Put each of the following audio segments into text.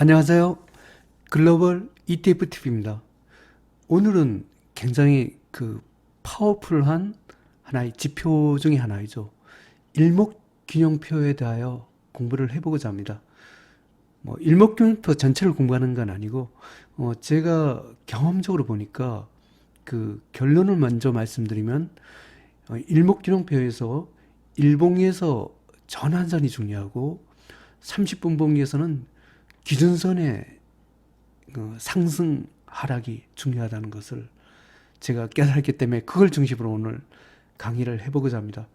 안녕하세요. 글로벌 ETF TV입니다. 오늘은 굉장히 파워풀한 하나의 지표 중에 하나이죠. 일목균형표에 대하여 공부를 해보고자 합니다. 일목균형표 전체를 공부하는 건 아니고, 제가 경험적으로 보니까 결론을 먼저 말씀드리면, 일목균형표에서 일봉에서 전환선이 중요하고, 30분봉에서는 기준선의 상승 하락이 중요하다는 것을 제가 깨달았기 때문에 그걸 중심으로 오늘 강의를 해보고자 합니다.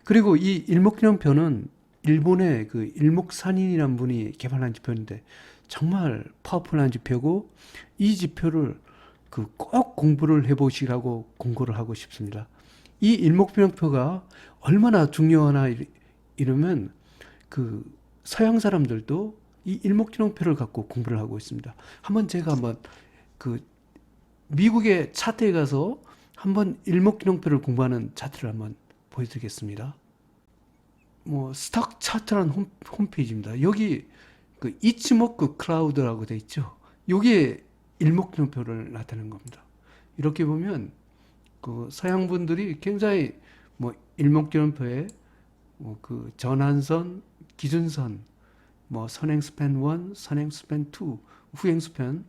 그리고 이 일목균형표는 일본의 일목산인이라는 분이 개발한 지표인데 정말 파워풀한 지표고, 이 지표를 꼭 공부를 해보시라고 공고를 하고 싶습니다. 이 일목균형표가 얼마나 중요하나 이러면 서양 사람들도 이 일목균형표를 갖고 공부를 하고 있습니다. 제가 미국의 차트에 가서 한번 일목균형표를 공부하는 차트를 한번 보여드리겠습니다. 스탁 차트라는 홈페이지입니다. 여기 이치모크 클라우드라고 돼 있죠. 여기에 일목균형표를 나타내는 겁니다. 이렇게 보면 서양 분들이 굉장히 일목균형표에 전환선, 기준선, 선행스팬 1, 선행스팬 2, 후행스팬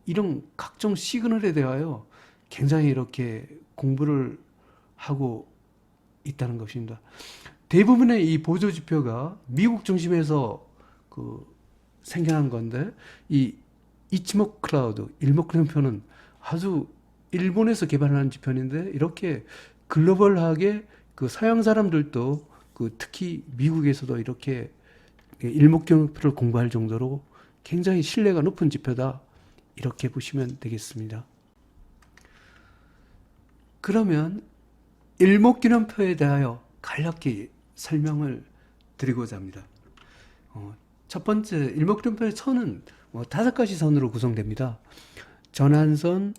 이런 각종 시그널에 대하여 굉장히 이렇게 공부를 하고 있다는 것입니다. 대부분의 이 보조지표가 미국 중심에서 생겨난 건데, 이 이치모크 클라우드, 일목균형표는 아주 일본에서 개발한 지표인데, 이렇게 글로벌하게 서양 사람들도 특히 미국에서도 이렇게 일목균형표를 공부할 정도로 굉장히 신뢰가 높은 지표다, 이렇게 보시면 되겠습니다. 그러면 일목균형표에 대하여 간략히 설명을 드리고자 합니다. 첫 번째, 일목균형표의 선은 5가지 선으로 구성됩니다. 전환선,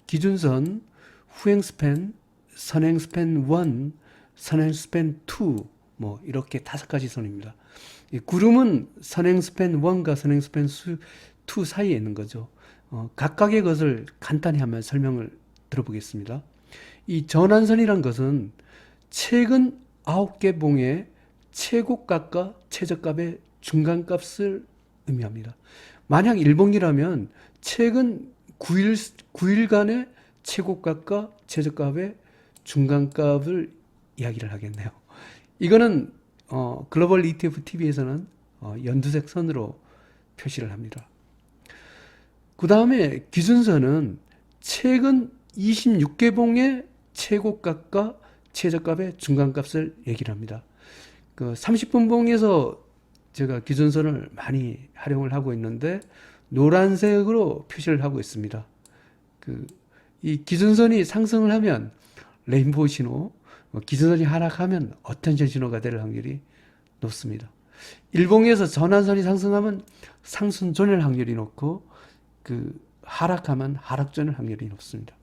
기준선, 후행스팬, 선행스팬 1, 선행스팬 2, 이렇게 5가지 선입니다. 이 구름은 선행스팬 1과 선행스팬 2 사이에 있는 거죠. 각각의 것을 간단히 한번 설명을 들어보겠습니다. 이 전환선이란 것은 최근 9개 봉의 최고값과 최저값의 중간값을 의미합니다. 만약 일봉이라면 최근 9일간의 최고값과 최저값의 중간값을 이야기를 하겠네요. 이거는 글로벌 ETF TV에서는 연두색 선으로 표시를 합니다. 그 다음에 기준선은 최근 26개봉의 최고값과 최저값의 중간값을 얘기를 합니다. 30분봉에서 제가 기준선을 많이 활용을 하고 있는데 노란색으로 표시를 하고 있습니다. 이 기준선이 상승을 하면 레인보우 신호, 기준선이 하락하면 어텐션 신호가 될 확률이 높습니다. 일봉에서 전환선이 상승하면 상승전일 확률이 높고 하락하면 하락전일 확률이 높습니다.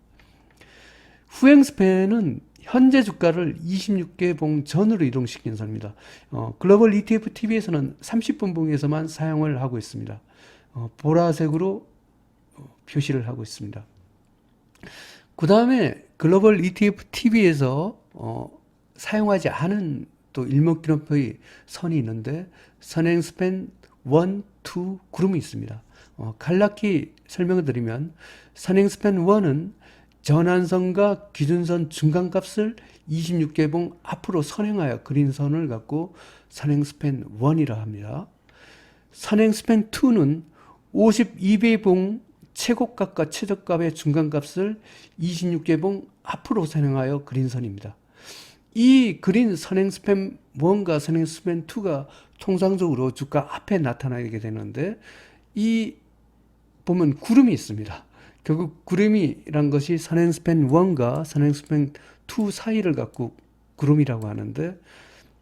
후행스팬은 현재 주가를 26개 봉 전으로 이동시키는 선입니다. 글로벌 ETF TV에서는 30분 봉에서만 사용을 하고 있습니다. 보라색으로 표시를 하고 있습니다. 그 다음에 글로벌 ETF TV에서 사용하지 않은 또 일목균형표의 선이 있는데, 선행스팬 1, 2 구름이 있습니다. 간략히 설명을 드리면 선행스팬 1은 전환선과 기준선 중간값을 26개봉 앞으로 선행하여 그린 선을 갖고 선행스팬 1이라 합니다. 선행스팬 2는 52배봉 최고값과 최저값의 중간값을 26개봉 앞으로 선행하여 그린 선입니다. 이 그린 선행스팬 1과 선행스팬 2가 통상적으로 주가 앞에 나타나게 되는데, 이 보면 구름이 있습니다. 결국 구름이란 것이 선행스팬 1과 선행스팬 2 사이를 갖고 구름이라고 하는데,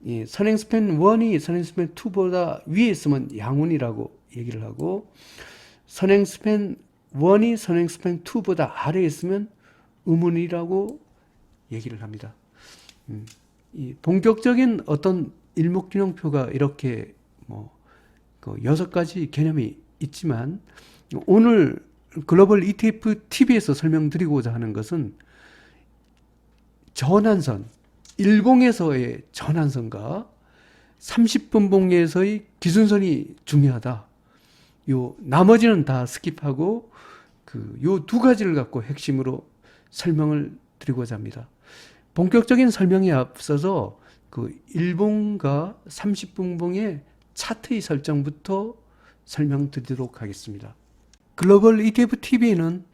이 선행스팬 1이 선행스팬 2보다 위에 있으면 양운이라고 얘기를 하고, 선행스팬 1이 선행스팬 2보다 아래에 있으면 음운이라고 얘기를 합니다. 이 본격적인 어떤 일목균형표가 이렇게 6가지 개념이 있지만 오늘 글로벌 ETF TV에서 설명드리고자 하는 것은 전환선, 일봉에서의 전환선과 30분봉에서의 기준선이 중요하다. 요 나머지는 다 스킵하고 요 두 가지를 갖고 핵심으로 설명을 드리고자 합니다. 본격적인 설명에 앞서서 일봉과 30분봉의 차트의 설정부터 설명드리도록 하겠습니다. 글로벌 ETF TV는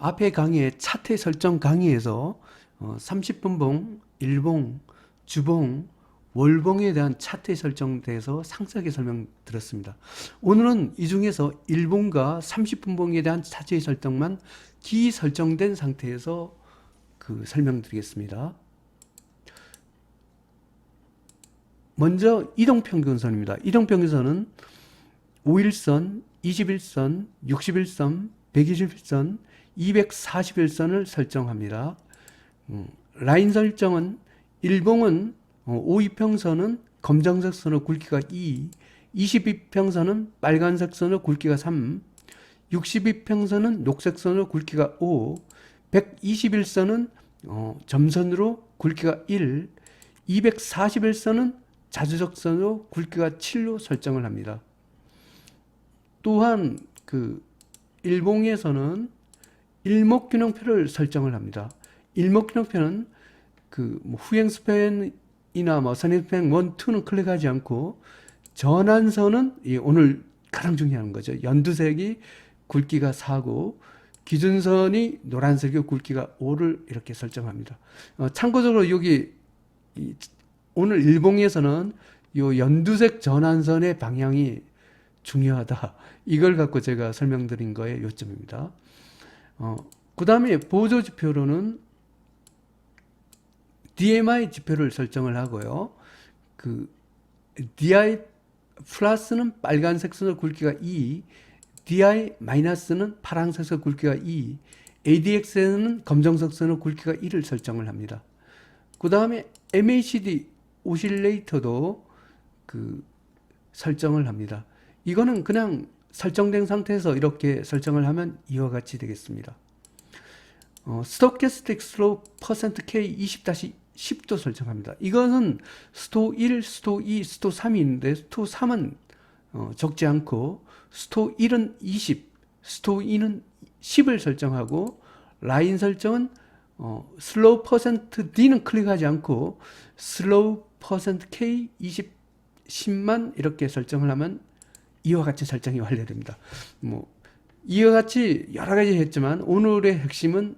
앞의 강의의 차트의 설정 강의에서 30분봉, 일봉, 주봉, 월봉에 대한 차트의 설정에 대해서 상세하게 설명드렸습니다. 오늘은 이 중에서 일봉과 30분봉에 대한 차트의 설정만 기설정된 상태에서 설명드리겠습니다. 먼저 이동평균선입니다. 이동평균선은 5일선, 21선, 61선, 121선, 241선을 설정합니다. 라인 설정은 일봉은 5이평선은 검정색 선의 굵기가 2, 22평선은 빨간색 선의 굵기가 3, 62평선은 녹색 선의 굵기가 5, 121선은 점선으로 굵기가 1, 241선은 자주적선으로 굵기가 7로 설정을 합니다. 또한 일봉에서는 일목균형표를 설정을 합니다. 일목균형표는 후행 스팬이나 선행 스팬 1, 2는 클릭하지 않고 전환선은 오늘 가장 중요한 거죠. 연두색이 굵기가 4고 기준선이 노란색의 굵기가 5를 이렇게 설정합니다. 참고적으로 여기 오늘 일봉에서는 요 연두색 전환선의 방향이 중요하다. 이걸 갖고 제가 설명드린 거의 요점입니다. 그 다음에 보조지표로는 DMI 지표를 설정을 하고요. DI 플러스는 빨간색 선의 굵기가 2, DI 마이너스는 파란색 선의 굵기가 2, ADX는 검정색 선의 굵기가 1을 설정을 합니다. 그 다음에 MACD 오실레이터도 설정을 합니다. 이거는 그냥 설정된 상태에서 이렇게 설정을 하면 이와 같이 되겠습니다. 스토캐스틱 슬로우 %K 20-10도 설정합니다. 이것은 스토 1, 스토 2, 스토 3이 있는데 스토 3은 적지 않고 스토 1은 20, 스토 2는 10을 설정하고 라인 설정은 슬로우 %D는 클릭하지 않고 슬로우 %K 20, 10만 이렇게 설정을 하면 이와 같이 설정이 완료됩니다. 이와 같이 여러 가지 했지만 오늘의 핵심은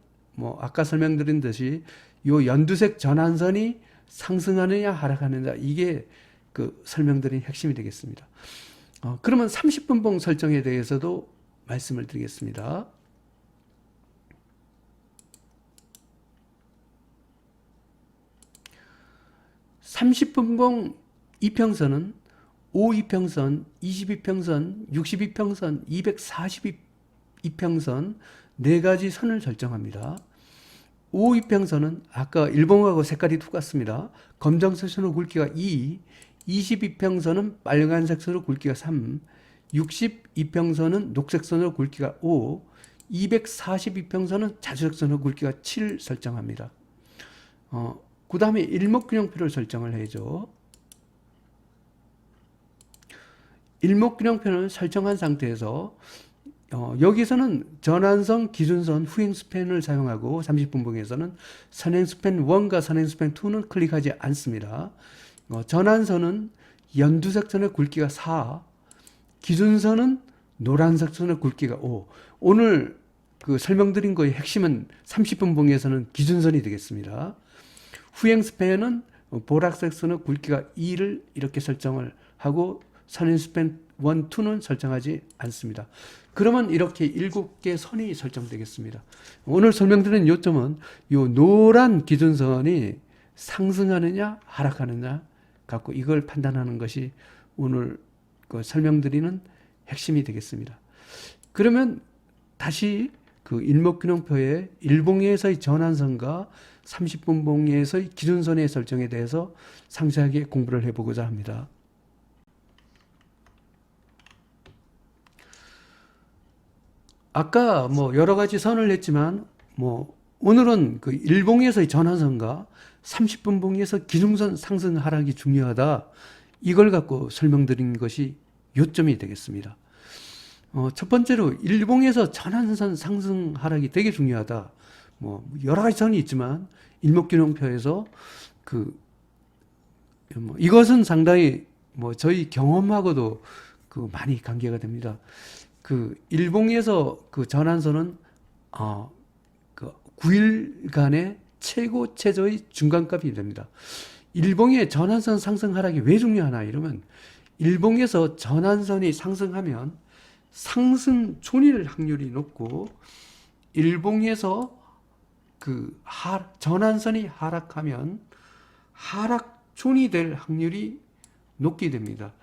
아까 설명드린 듯이 요 연두색 전환선이 상승하느냐 하락하느냐 이게 설명드린 핵심이 되겠습니다. 그러면 30분봉 설정에 대해서도 말씀을 드리겠습니다. 30분봉 이평선은 5이평선, 22평선, 62평선, 242평선 네 가지 선을 설정합니다. 5이평선은 아까 일봉하고 색깔이 똑같습니다. 검정색 선의 굵기가 2, 22평선은 빨간색 선의 굵기가 3, 62평선은 녹색 선의 굵기가 5, 242평선은 자주색 선의 굵기가 7 설정합니다. 그 다음에 일목균형표를 설정을 해야죠. 일목균형표는 설정한 상태에서 여기서는 전환선, 기준선, 후행 스팬을 사용하고 30분봉에서는 선행 스팬 1과 선행 스팬 2는 클릭하지 않습니다. 전환선은 연두색 선의 굵기가 4, 기준선은 노란색 선의 굵기가 5. 오늘 설명드린 거의 핵심은 30분봉에서는 기준선이 되겠습니다. 후행 스팬은 보라색 선의 굵기가 2를 이렇게 설정을 하고 선행 스팬 1, 2는 설정하지 않습니다. 그러면 이렇게 7개 선이 설정되겠습니다. 오늘 설명드린 요점은 요 노란 기준선이 상승하느냐 하락하느냐 갖고 이걸 판단하는 것이 오늘 설명드리는 핵심이 되겠습니다. 그러면 다시 일목균형표의 일봉에서의 전환선과 30분봉에서의 기준선의 설정에 대해서 상세하게 공부를 해보고자 합니다. 아까 뭐 여러 가지 선을 했지만 뭐 오늘은 그 일봉에서의 전환선과 30분 봉에서 기준선 상승 하락이 중요하다. 이걸 갖고 설명드린 것이 요점이 되겠습니다. 첫 번째로 일봉에서 전환선 상승 하락이 되게 중요하다. 뭐 여러 가지 선이 있지만 일목균형표에서 그 뭐 이것은 상당히 뭐 저희 경험하고도 그 많이 관계가 됩니다. 그 일봉에서 그 전환선은 그 9일간의 최고 최저의 중간값이 됩니다. 일봉의 전환선 상승 하락이 왜 중요하나 이러면 일봉에서 전환선이 상승하면 상승 존일 확률이 높고 일봉에서 그 전환선이 하락하면 하락 존이 될 확률이 높게 됩니다.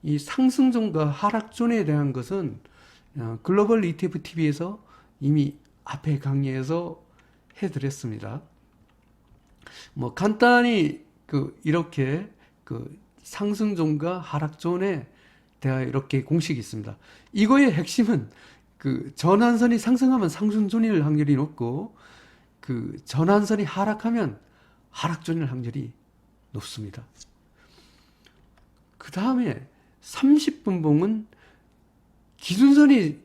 이 상승존과 하락존에 대한 것은 글로벌 ETF TV에서 이미 앞에 강의에서 해드렸습니다. 뭐 간단히 이렇게 상승존과 하락존에 대하여 이렇게 공식이 있습니다. 이거의 핵심은 전환선이 상승하면 상승존일 확률이 높고 전환선이 하락하면 하락존일 확률이 높습니다. 그 다음에 30분 봉은 기준선이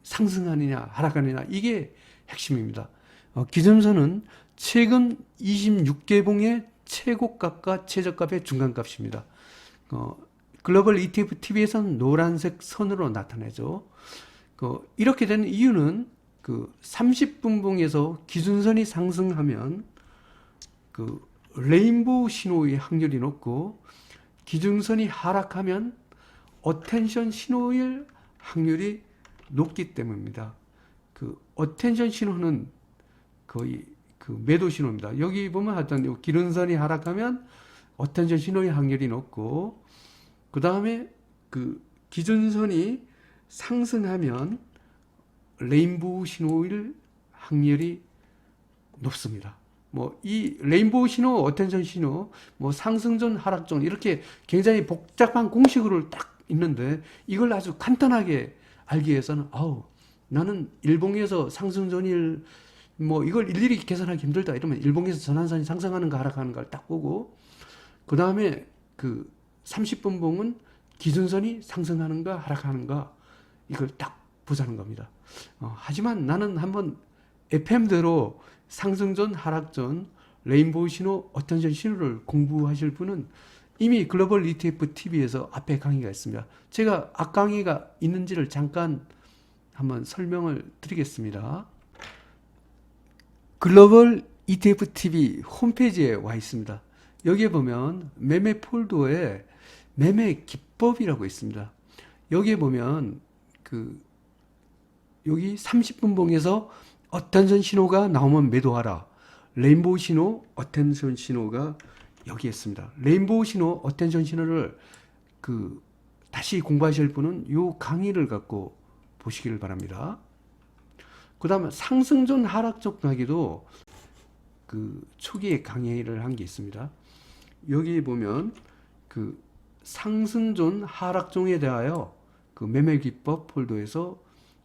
상승하느냐 하락하느냐 이게 핵심입니다. 기준선은 최근 26개 봉의 최고값과 최저값의 중간값입니다. 글로벌 ETF TV에서는 노란색 선으로 나타내죠. 이렇게 되는 이유는 30분 봉에서 기준선이 상승하면 레인보우 신호의 확률이 높고 기준선이 하락하면 어텐션 신호일 확률이 높기 때문입니다. 어텐션 신호는 거의 매도 신호입니다. 여기 보면 하여튼 기준선이 하락하면 어텐션 신호의 확률이 높고 그 다음에 기준선이 상승하면 레인보우 신호일 확률이 높습니다. 뭐 이 레인보우 신호, 어텐션 신호, 뭐 상승존, 하락존 이렇게 굉장히 복잡한 공식으로 딱 있는데 이걸 아주 간단하게 알기 위해서는 나는 일봉에서 상승존일 뭐 이걸 일일이 계산하기 힘들다 이러면 일봉에서 전환선이 상승하는가 하락하는가를 딱 보고 그 다음에 30분 봉은 기준선이 상승하는가 하락하는가 이걸 딱 보자는 겁니다. 하지만 나는 한번 FM대로 상승존, 하락존, 레인보우 신호, 어텐션 신호를 공부하실 분은 이미 글로벌 ETF TV에서 앞에 강의가 있습니다. 제가 앞 강의가 있는지를 잠깐 한번 설명을 드리겠습니다. 글로벌 ETF TV 홈페이지에 와 있습니다. 여기에 보면 매매 폴더에 매매 기법이라고 있습니다. 여기에 보면 여기 30분 봉에서 어텐션 신호가 나오면 매도하라. 레인보우 신호, 어텐션 신호가 여기 있습니다. 레인보우 신호, 어텐션 신호를 다시 공부하실 분은 이 강의를 갖고 보시기를 바랍니다. 그 다음에 상승존, 하락존 가기도 초기에 강의를 한 게 있습니다. 여기 보면 상승존, 하락존에 대하여 매매 기법 폴더에서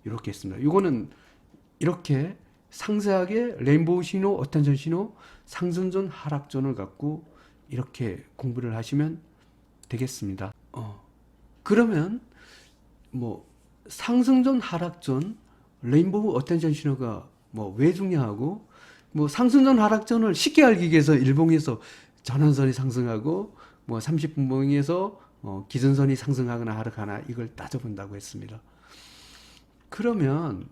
이렇게 있습니다. 이거는 이렇게 상세하게 레인보우 신호, 어텐션 신호, 상승존, 하락존을 갖고 이렇게 공부를 하시면 되겠습니다. 그러면 뭐 상승존, 하락존, 레인보우, 어텐션 신호가 뭐 왜 중요하고 뭐 상승존, 하락존을 쉽게 알기 위해서 일봉에서 전환선이 상승하고 뭐 30분 봉에서 기준선이 상승하거나 하락하나 이걸 따져본다고 했습니다. 그러면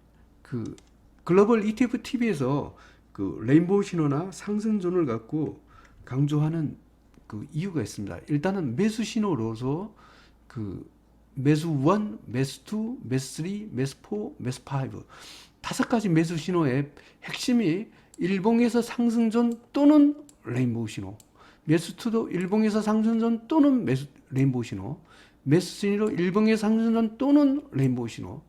글로벌 ETF TV에서 레인보우 신호나 상승존을 갖고 강조하는 이유가 있습니다. 일단은 매수 신호로서 매수 1, 매수 2, 매수 3, 매수 4, 매수 5 다섯 가지 매수 신호의 핵심이 일봉에서 상승존 또는 레인보우 신호, 매수 2도 일봉에서 상승존 또는 레인보우 신호, 매수 3도 일봉에서 상승존 또는 레인보우 신호,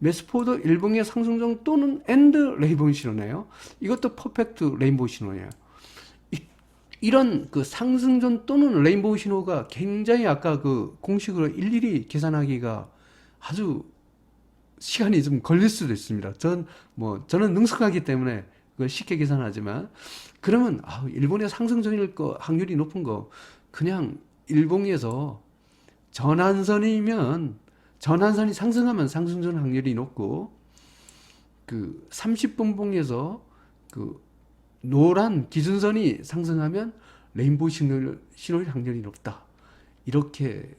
매수 4도 일봉의 상승존 또는 엔드 레인보우 신호네요. 이것도 퍼펙트 레인보우 신호예요. 이런 상승존 또는 레인보우 신호가 굉장히 아까 공식으로 일일이 계산하기가 아주 시간이 좀 걸릴 수도 있습니다. 저는 능숙하기 때문에 그걸 쉽게 계산하지만, 그러면 일본의 상승 전일 거 확률이 높은 거 그냥 일봉에서 전환선이 상승하면 상승전 확률이 높고, 그 30분봉에서 그 노란 기준선이 상승하면 레인보우 신호일 확률이 높다. 이렇게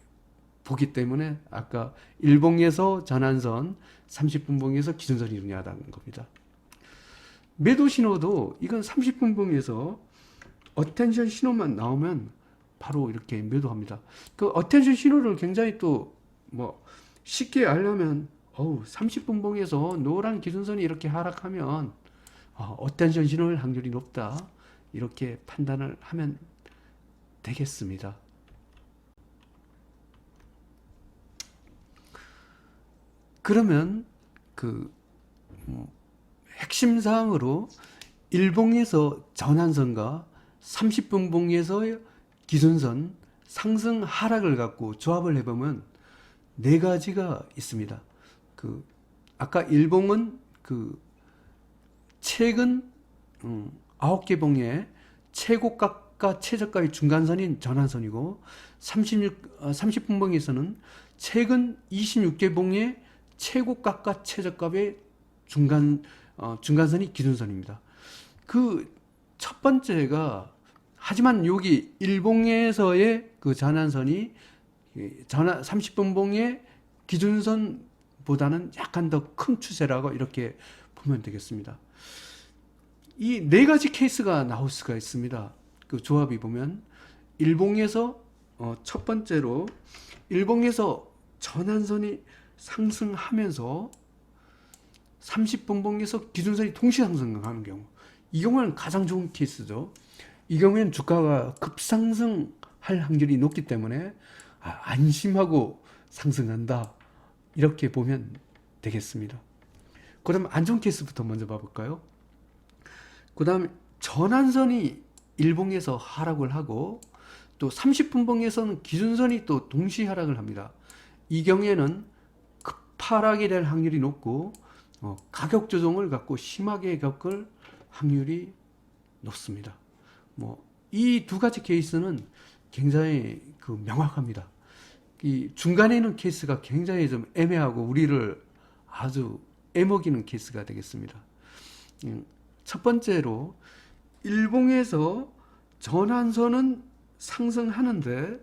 보기 때문에 아까 일봉에서 전환선, 30분봉에서 기준선이 중요하다는 겁니다. 매도 신호도 이건 30분봉에서 어텐션 신호만 나오면 바로 이렇게 매도합니다. 그 어텐션 신호를 굉장히 또 뭐 쉽게 알려면 30분봉에서 노란 기준선이 이렇게 하락하면 어텐션 신호일 확률이 높다. 이렇게 판단을 하면 되겠습니다. 그러면 핵심 사항으로 일봉에서 전환선과 30분봉에서 기준선 상승 하락을 갖고 조합을 해보면 네 가지가 있습니다. 아까 일봉은 최근 9개 봉의 최고값과 최저가의 중간선인 전환선이고, 30분봉에서는 최근 26개 봉의 최고값과 최저값의 중간선이 기준선입니다. 그 첫 번째가, 하지만 여기 일봉에서의 그 전환선이 30분봉의 기준선보다는 약간 더 큰 추세라고 이렇게 보면 되겠습니다. 이 네 가지 케이스가 나올 수가 있습니다. 그 조합이 보면 일봉에서 첫 번째로 일봉에서 전환선이 상승하면서 30분봉에서 기준선이 동시 상승하는 경우, 이 경우는 가장 좋은 케이스죠. 이 경우에는 주가가 급상승할 확률이 높기 때문에 안심하고 상승한다, 이렇게 보면 되겠습니다. 그럼 안 좋은 케이스부터 먼저 봐볼까요? 그 다음에 전환선이 일봉에서 하락을 하고 또 30분봉에서는 기준선이 또 동시 하락을 합니다. 이 경우에는 급하락이 될 확률이 높고 가격 조정을 갖고 심하게 겪을 확률이 높습니다. 이 두 가지 케이스는 굉장히 명확합니다. 이 중간에 있는 케이스가 굉장히 좀 애매하고 우리를 아주 애먹이는 케이스가 되겠습니다. 첫 번째로 일봉에서 전환선은 상승하는데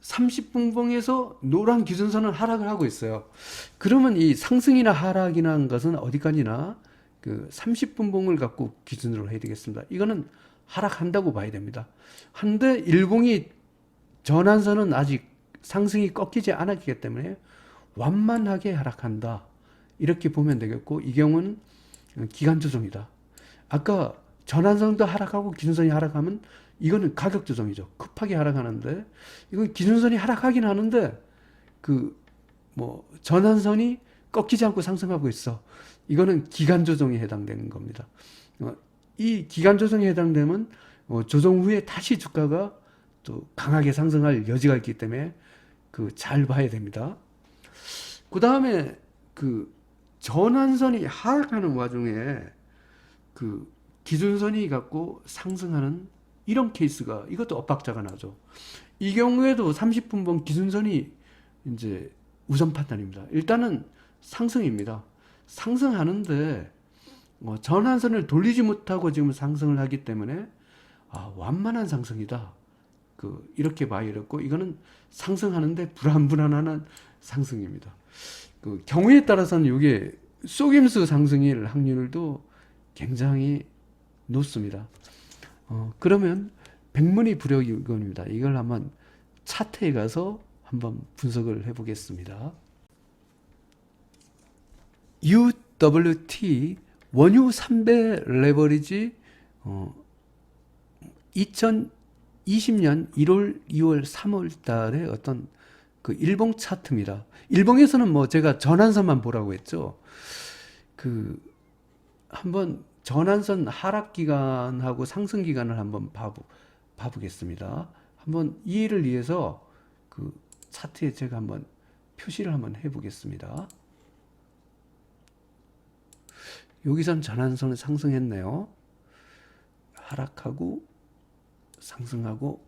30분봉에서 노란 기준선은 하락을 하고 있어요. 그러면 이 상승이나 하락이라는 것은 어디까지나 30분봉을 갖고 기준으로 해야 되겠습니다. 이거는 하락한다고 봐야 됩니다. 한데 일봉이 전환선은 아직 상승이 꺾이지 않았기 때문에 완만하게 하락한다, 이렇게 보면 되겠고, 이 경우는 기간 조정이다. 아까 전환선도 하락하고 기준선이 하락하면 이거는 가격 조정이죠. 급하게 하락하는데, 이건 기준선이 하락하긴 하는데 전환선이 꺾이지 않고 상승하고 있어. 이거는 기간 조정에 해당되는 겁니다. 이 기간 조정에 해당되면 조정 후에 다시 주가가 또 강하게 상승할 여지가 있기 때문에 잘 봐야 됩니다. 그 다음에 전환선이 하락하는 와중에 기준선이 갖고 상승하는 이런 케이스가, 이것도 엇박자가 나죠. 이 경우에도 30분봉 기준선이 이제 우선 판단입니다. 일단은 상승입니다. 상승하는데 전환선을 돌리지 못하고 지금 상승을 하기 때문에 완만한 상승이다, 이렇게 봐야겠고, 이거는 상승하는데 불안불안한 상승입니다. 경우에 따라서는 이게 속임수 상승일 확률도 굉장히 높습니다. 그러면 백문이 불여일견입니다. 이걸 한번 차트에 가서 한번 분석을 해보겠습니다. UWT 원유 3배 레버리지 2020년 1월, 2월, 3월 달에 어떤 일봉 차트입니다. 일봉에서는 제가 전환선만 보라고 했죠. 한번 전환선 하락 기간하고 상승 기간을 한번 봐보겠습니다. 한번 이해를 위해서 차트에 제가 한번 표시를 한번 해보겠습니다. 여기선 전환선을 상승했네요. 하락하고 상승하고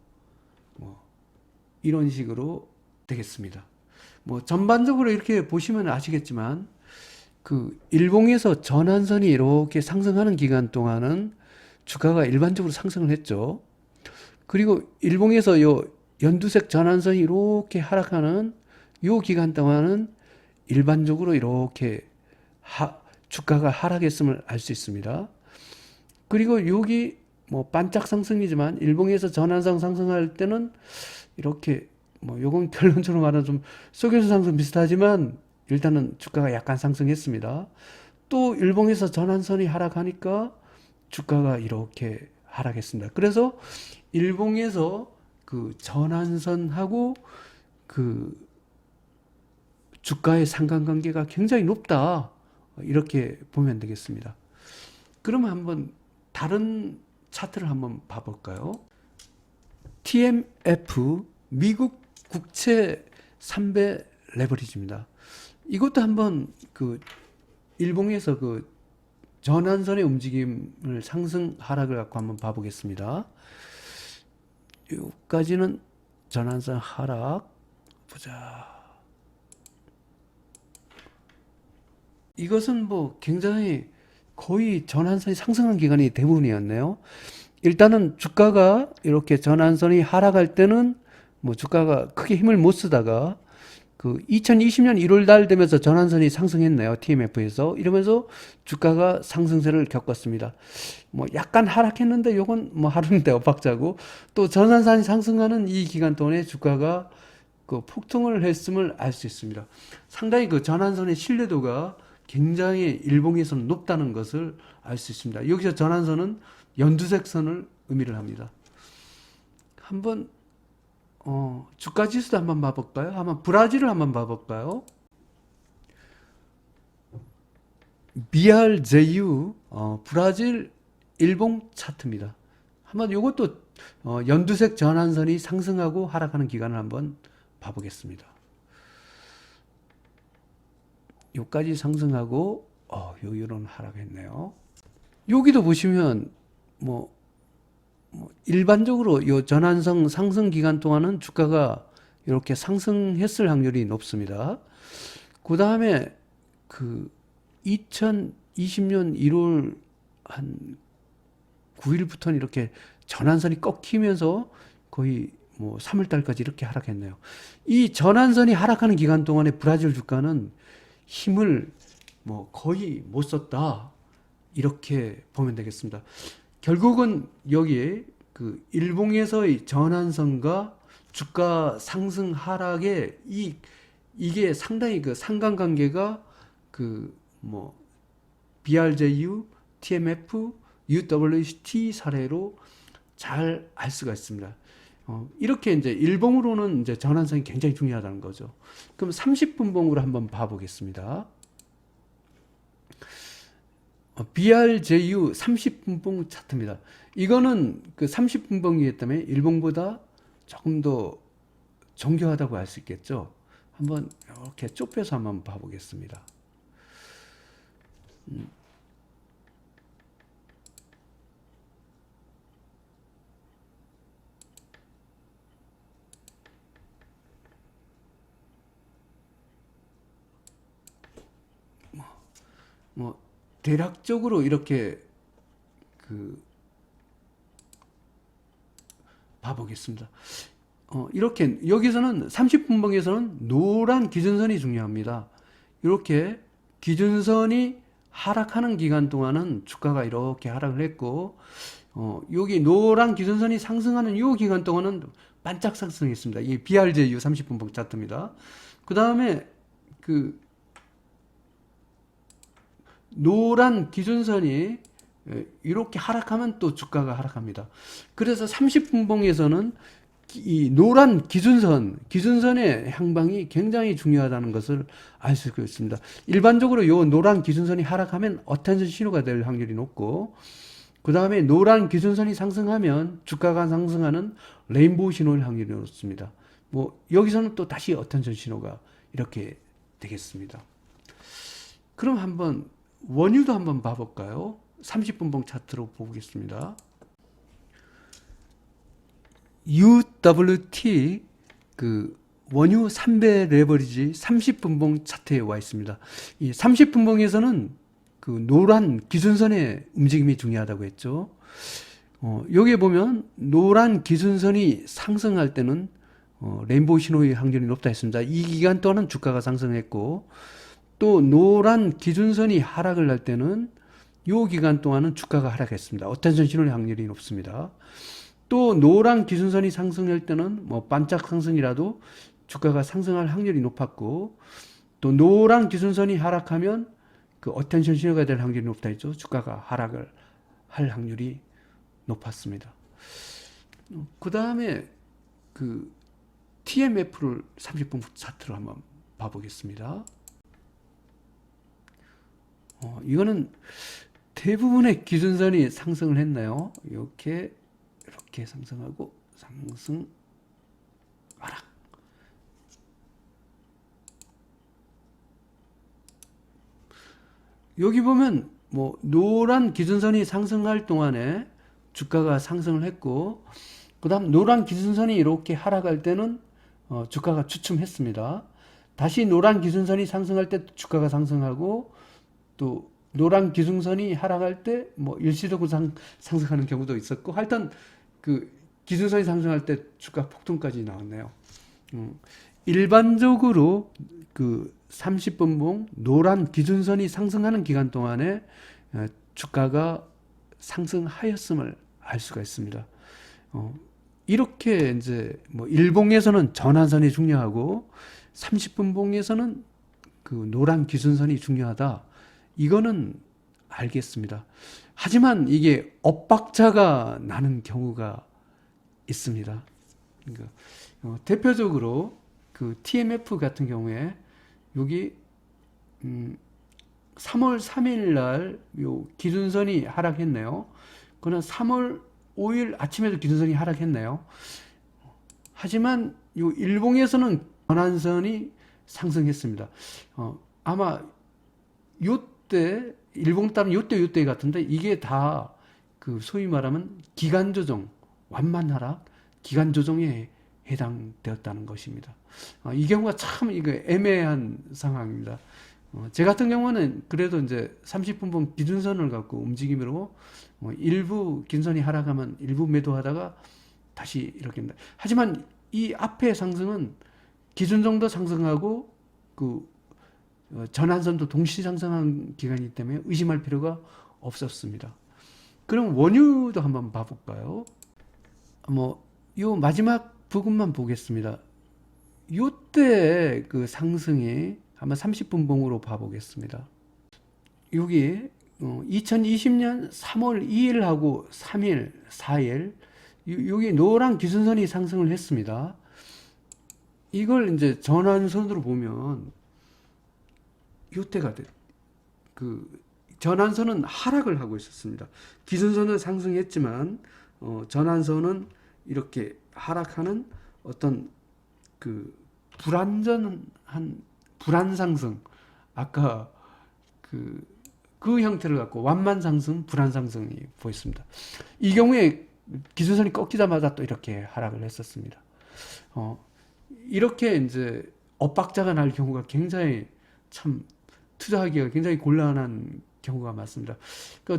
뭐 이런 식으로 되겠습니다. 뭐 전반적으로 이렇게 보시면 아시겠지만 그 일봉에서 전환선이 이렇게 상승하는 기간 동안은 주가가 일반적으로 상승을 했죠. 그리고 일봉에서 요 연두색 전환선이 이렇게 하락하는 요 기간 동안은 일반적으로 이렇게 주가가 하락했음을 알 수 있습니다. 그리고 여기 뭐 반짝 상승이지만 일봉에서 전환선 상승할 때는 이렇게 뭐 요건 결론적으로 말하면 좀 속여서 상승 비슷하지만 일단은 주가가 약간 상승했습니다. 또 일봉에서 전환선이 하락하니까 주가가 이렇게 하락했습니다. 그래서 일봉에서 그 전환선하고 그 주가의 상관관계가 굉장히 높다. 이렇게 보면 되겠습니다. 그러면 한번 다른 차트를 한번 봐볼까요? TMF 미국 국채 3배 레버리지입니다. 이것도 한번 그 일봉에서 그 전환선의 움직임을 상승 하락을 갖고 한번 봐보겠습니다. 여기까지는 전환선 하락 보자. 이것은 뭐 굉장히 거의 전환선이 상승한 기간이 대부분이었네요. 일단은 주가가 이렇게 전환선이 하락할 때는 뭐 주가가 크게 힘을 못 쓰다가 그 2020년 1월 달 되면서 전환선이 상승했네요. TMF에서. 이러면서 주가가 상승세를 겪었습니다. 뭐 약간 하락했는데 요건 뭐 하루인데 엇박자고 또 전환선이 상승하는 이 기간 동안에 주가가 그 폭등을 했음을 알 수 있습니다. 상당히 그 전환선의 신뢰도가 굉장히 일봉에서는 높다는 것을 알 수 있습니다. 여기서 전환선은 연두색 선을 의미를 합니다. 한번 주가 지수도 한번 봐볼까요? 한번 브라질을 한번 봐볼까요? BRJU 브라질 일봉 차트입니다. 한번 이것도 연두색 전환선이 상승하고 하락하는 기간을 한번 봐보겠습니다. 여기까지 상승하고 요런 하락했네요. 여기도 보시면 뭐 일반적으로 요 전환선 상승 기간 동안은 주가가 이렇게 상승했을 확률이 높습니다. 그 다음에 그 2020년 1월 한 9일부터는 이렇게 전환선이 꺾이면서 거의 뭐 3월달까지 이렇게 하락했네요. 이 전환선이 하락하는 기간 동안에 브라질 주가는 힘을 뭐 거의 못 썼다. 이렇게 보면 되겠습니다. 결국은 여기에 그 일봉에서의 전환선과 주가 상승 하락의 이게 상당히 그 상관관계가 그 뭐 BRJU, TMF, UWCT 사례로 잘 알 수가 있습니다. 이렇게 이제 일봉으로는 이제 전환선이 굉장히 중요하다는 거죠. 그럼 30분봉으로 한번 봐보겠습니다. BRJU 30분봉 차트입니다. 이거는 그 30분봉이기 때문에 일봉보다 조금 더 정교하다고 할 수 있겠죠. 한번 이렇게 좁혀서 한번 봐보겠습니다. 뭐 대략적으로 이렇게 그 봐보겠습니다. 이렇게 여기서는 30분봉에서는 노란 기준선이 중요합니다. 이렇게 기준선이 하락하는 기간 동안은 주가가 이렇게 하락을 했고 여기 노란 기준선이 상승하는 이 기간 동안은 반짝 상승했습니다. 이 BRJU 30분봉 차트입니다. 그 다음에 그 노란 기준선이 이렇게 하락하면 또 주가가 하락합니다. 그래서 30분봉에서는 이 노란 기준선의 향방이 굉장히 중요하다는 것을 알 수 있습니다. 일반적으로 이 노란 기준선이 하락하면 어텐션 신호가 될 확률이 높고 그 다음에 노란 기준선이 상승하면 주가가 상승하는 레인보우 신호일 확률이 높습니다. 뭐 여기서는 또 다시 어텐션 신호가 이렇게 되겠습니다. 그럼 한번 원유도 한번 봐볼까요? 30분봉 차트로 보겠습니다. UWT 그 원유 3배 레버리지 30분봉 차트에 와 있습니다. 이 30분봉에서는 그 노란 기준선의 움직임이 중요하다고 했죠. 여기에 보면 노란 기준선이 상승할 때는 레인보우 신호의 확률이 높다 했습니다. 이 기간 동안은 주가가 상승했고, 또 노란 기준선이 하락을 할 때는 이 기간 동안은 주가가 하락했습니다. 어텐션 신호의 확률이 높습니다. 또 노란 기준선이 상승할 때는 뭐 반짝 상승이라도 주가가 상승할 확률이 높았고, 또 노란 기준선이 하락하면 그 어텐션 신호가 될 확률이 높다 했죠. 주가가 하락을 할 확률이 높았습니다. 그 다음에 그 TMF를 30분 차트로 한번 봐보겠습니다. 이거는 대부분의 기준선이 상승을 했나요? 이렇게 상승하고 상승 하락. 여기 보면 뭐 노란 기준선이 상승할 동안에 주가가 상승을 했고, 그 다음 노란 기준선이 이렇게 하락할 때는 주가가 주춤했습니다. 다시 노란 기준선이 상승할 때 주가가 상승하고, 또 노란 기준선이 하락할 때 뭐 일시적으로 상승하는 경우도 있었고, 하여튼 그 기준선이 상승할 때 주가 폭등까지 나왔네요. 일반적으로 그 30분봉 노란 기준선이 상승하는 기간 동안에 주가가 상승하였음을 알 수가 있습니다. 이렇게 이제 뭐 일봉에서는 전환선이 중요하고 30분봉에서는 그 노란 기준선이 중요하다. 이거는 알겠습니다. 하지만 이게 엇박자가 나는 경우가 있습니다. 그러니까 대표적으로 그 TMF 같은 경우에 여기 3월 3일 날 요 기준선이 하락했네요. 그러나 3월 5일 아침에도 기준선이 하락했네요. 하지만 요 일봉에서는 전환선이 상승했습니다. 아마 요때 일봉 따면 요때 같은데 이게 다 그 소위 말하면 기간 조정, 완만 하락, 기간 조정에 해당되었다는 것입니다. 이 경우가 참 이거 애매한 상황입니다. 제 같은 경우는 그래도 이제 30분봉 기준선을 갖고 움직임으로 일부 기준선이 하락하면 일부 매도하다가 다시 이렇게 합니다. 하지만 이 앞에 상승은 기준선도 상승하고 그 전환선도 동시 상승한 기간이기 때문에 의심할 필요가 없었습니다. 그럼 원유도 한번 봐볼까요? 요 마지막 부분만 보겠습니다. 요때 그 상승이 한번 30분봉으로 봐보겠습니다. 여기 2020년 3월 2일하고 3일, 4일 여기 노란 기준선이 상승을 했습니다. 이걸 이제 전환선으로 보면 요때가 그 전환선은 하락을 하고 있었습니다. 기준선은 상승했지만 전환선은 이렇게 하락하는 어떤 그 불안상승, 아까 그 형태를 갖고 완만상승, 불안상승이 보였습니다. 이 경우에 기준선이 꺾이자마자 또 이렇게 하락을 했었습니다. 이렇게 이제 엇박자가 날 경우가 굉장히 참 투자하기가 굉장히 곤란한 경우가 많습니다.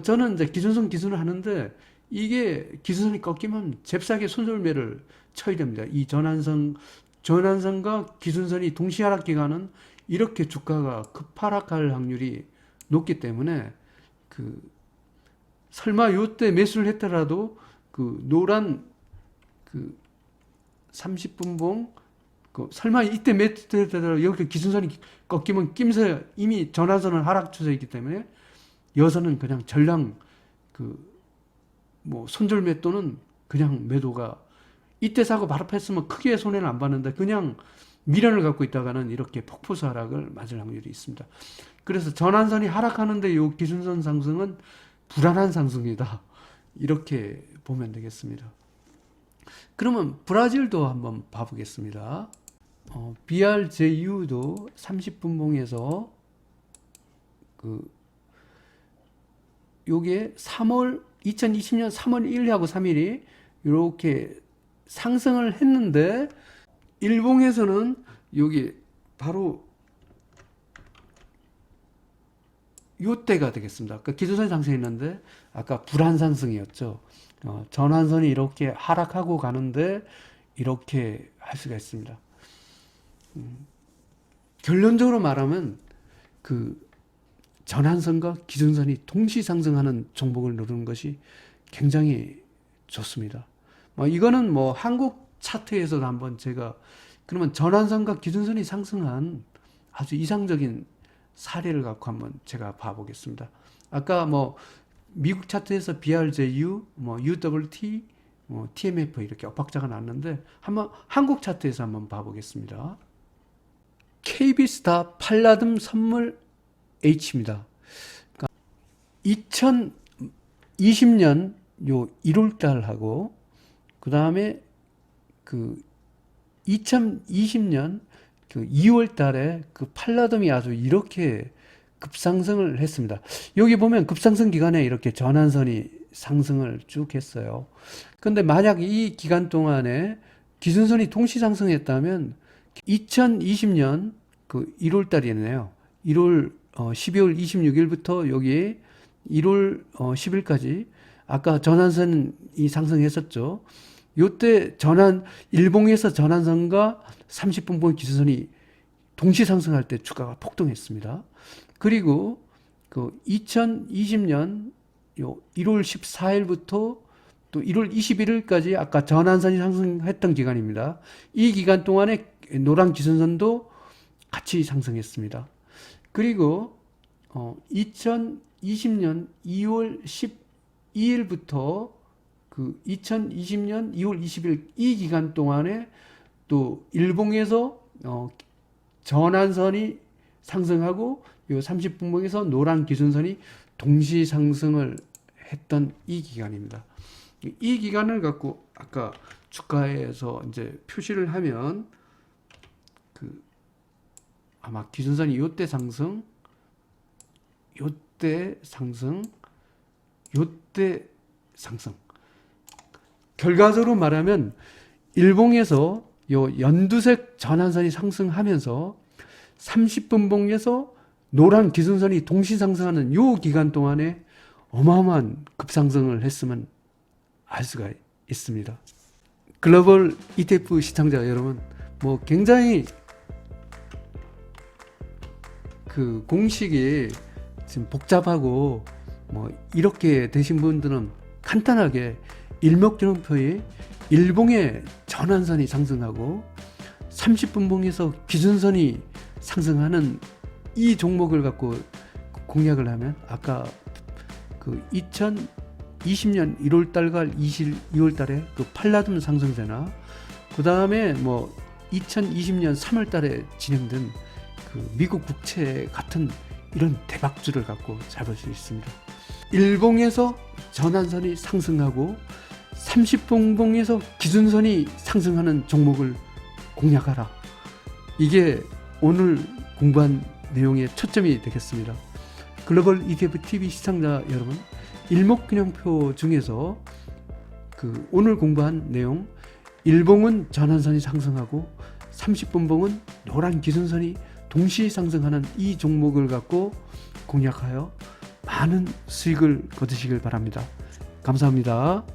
저는 이제 기준을 하는데 이게 기준선이 꺾이면 잽싸게 손절매를 쳐야 됩니다. 이 전환선과 기준선이 동시 하락 기간은 이렇게 주가가 급하락할 확률이 높기 때문에 설마 요때 매수를 했더라도 그 노란 30분봉 설마 이때 매수했더라도 여기 기준선이 꺾이면 낌새 이미 전환선은 하락 추세이기 때문에 여기서는 그냥 전량 손절매 또는 그냥 매도가 이때 사고 바로 뺐으면 크게 손해는 안 봤는데 그냥 미련을 갖고 있다가는 이렇게 폭포수 하락을 맞을 확률이 있습니다. 그래서 전환선이 하락하는데 이 기준선 상승은 불안한 상승이다. 이렇게 보면 되겠습니다. 그러면 브라질도 한번 봐보겠습니다. BRJU도 30분봉에서 요게 2020년 3월 1일하고 3일이 이렇게 상승을 했는데 일봉에서는 여기 바로 요때가 되겠습니다. 아까 기준선이 상승했는데 아까 불안 상승이었죠. 전환선이 이렇게 하락하고 가는데 이렇게 할 수가 있습니다. 결론적으로 말하면 전환선과 기준선이 동시 상승하는 종목을 누르는 것이 굉장히 좋습니다. 이거는 한국 차트에서도 한번 제가 그러면 전환선과 기준선이 상승한 아주 이상적인 사례를 갖고 한번 제가 봐보겠습니다. 아까 미국 차트에서 BRJU, UWT, TMF 이렇게 엇박자가 났는데 한번 한국 차트에서 한번 봐보겠습니다. KB스타 팔라듬 선물 H입니다. 그러니까 2020년 요 1월 달하고 그 다음에 2020년 2월 달에 팔라듬이 아주 이렇게 급상승을 했습니다. 여기 보면 급상승 기간에 이렇게 전환선이 상승을 쭉 했어요. 근데 만약 이 기간 동안에 기준선이 동시 상승했다면 2020년 1월 달이네요. 12월 26일부터 여기 1월 10일까지 아까 전환선이 상승했었죠. 요때 일봉에서 전환선과 30분봉 기준선이 동시 상승할 때 주가가 폭등했습니다. 그리고 2020년 1월 14일부터 또 1월 21일까지 아까 전환선이 상승했던 기간입니다. 이 기간 동안에 노란 기준선도 같이 상승했습니다. 그리고 2020년 2월 12일부터 2020년 2월 20일 이 기간 동안에 또 일봉에서 전환선이 상승하고 요 30분봉에서 노란 기준선이 동시 상승을 했던 이 기간입니다. 이 기간을 갖고 아까 주가에서 이제 표시를 하면 아마 기준선이 요때 상승, 요때 상승, 요때 상승. 결과적으로 말하면 일봉에서 요 연두색 전환선이 상승하면서 30분봉에서 노란 기준선이 동시 상승하는 요 기간 동안에 어마어마한 급상승을 했으면 알 수가 있습니다. 글로벌 ETF 시청자 여러분, 굉장히 공식이 지금 복잡하고 이렇게 되신 분들은 간단하게 일목균형표에 일봉의 전환선이 상승하고 30분봉에서 기준선이 상승하는 이 종목을 갖고 공략을 하면 아까 2020년 1월 달과 2월 달에 팔라듬 상승세나 그 다음에 2020년 3월 달에 진행된 미국 국채 같은 이런 대박주를 갖고 잡을 수 있습니다. 일봉에서 전환선이 상승하고 30분봉에서 기준선이 상승하는 종목을 공략하라. 이게 오늘 공부한 내용의 초점이 되겠습니다. 글로벌 ETF TV 시청자 여러분, 일목균형표 중에서 오늘 공부한 내용, 일봉은 전환선이 상승하고 30분봉은 노란 기준선이 동시 상승하는 이 종목을 갖고 공략하여 많은 수익을 거두시길 바랍니다. 감사합니다.